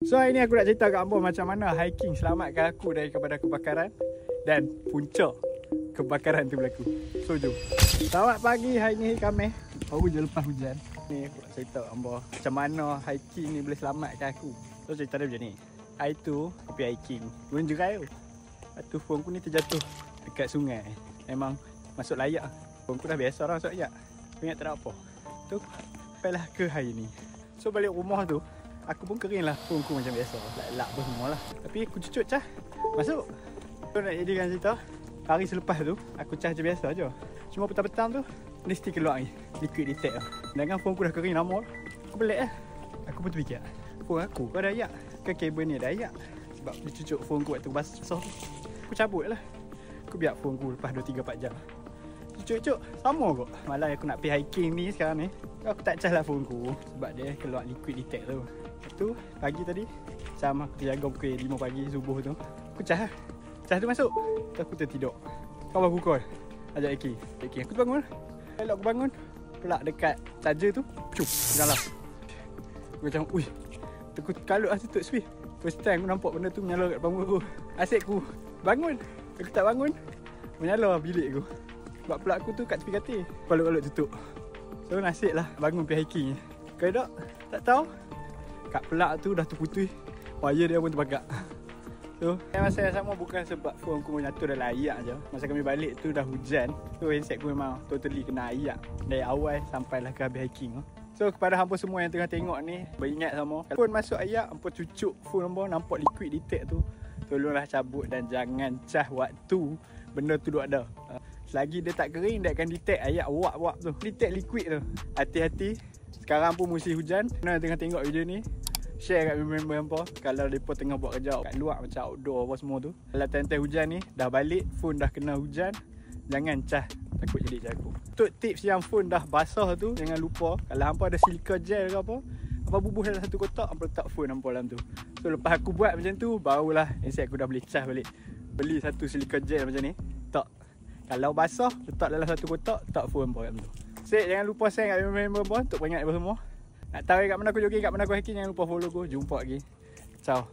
So hari ni aku nak cerita kat hampa macam mana hiking selamatkan aku daripada kebakaran dan punca kebakaran tu berlaku. So jom. Selamat pagi, hari ni Khamis. Baru je lepas hujan. Ni aku nak cerita kat hampa macam mana hiking ni boleh selamatkan aku. So cerita dia macam ni. Hari tu aku pergi hiking turun jerai tu. Lepas tu phone aku ni terjatuh dekat sungai. Memang masuk layak. Phone aku dah biasa orang masuk layak. Aku ingat tak ada apa. Tu sampailah ke hari ni. So balik rumah tu aku pun kering lah phone aku macam biasa. Lak pun semua lah. Tapi aku cucuk cah masuk. So nak jadikan cerita, hari selepas tu aku cah macam biasa je. Cuma petang-petang tu mesti keluar ni liquid detect lah. Sedangkan phone aku dah kering lama. Aku pelik lah. Aku pun terfikir, phone aku kau ada ayak ke kabel ni ada ayak. Sebab dia cucuk phone aku waktu basah tu. Aku cabut lah. Aku biar phone aku lepas 2-3-4 jam. Cucuk-cucuk sama kot. Malah aku nak pergi hiking ni sekarang ni, aku tak cas lah phone aku sebab dia keluar liquid detect tu. Lepas tu pagi tadi macam aku jaga pukul 5 pagi subuh tu, aku cas lah. Cas tu masuk. Lepas aku tertidur. Kawan aku call ajak hiking. Aku tu bangun. Kalau aku bangun pelak dekat charger tu cup nyala. Aku macam ui, aku kalut lah tutup switch. First time aku nampak benda tu menyala kat depan muka aku. Asyik aku bangun. Aku tak bangun, menyala bilik aku. Sebab pelak aku tu kat tepi katil, kalut-kalut tutup. So nasib lah bangun pergi hiking. Kalau tak tahu kat pelak tu dah terputus, wire dia pun terbakar. So masa yang sama bukan sebab phone aku jatuh dalam air je. Masa kami balik tu dah hujan. So handset aku memang totally kena air dari awal sampailah ke habis hiking. So kepada hampa semua yang tengah tengok ni, beringat sama, phone masuk air, hampa cucuk phone hampa nampak liquid detect tu, tolonglah cabut dan jangan cas waktu benda tu duk ada. Selagi dia tak kering, dia akan detect ayat wap-wap tu. Detect liquid tu. Hati-hati. Sekarang pun musim hujan. Mana yang tengah tengok video ni, share kat member hampa. Kalau mereka tengah buat kerja kat luar macam outdoor apa semua tu, kalau time-time hujan ni, dah balik, phone dah kena hujan, jangan cas. Takut jadi jago. Untuk tips yang phone dah basah tu, jangan lupa, kalau hampa ada silica gel ke apa, hampa bubuh dalam satu kotak, hampa letak phone hampa dalam tu. So lepas aku buat macam tu, barulah handset aku dah boleh cas balik. Beli satu silica gel macam ni, tak. Kalau basah, letak dalam satu kotak, letak phone pun kat tu. Sik, jangan lupa share kat member pun untuk peringat apa semua. Nak tahu kat mana aku jogging, kat mana aku hiking, jangan lupa follow aku. Jumpa lagi. Ciao.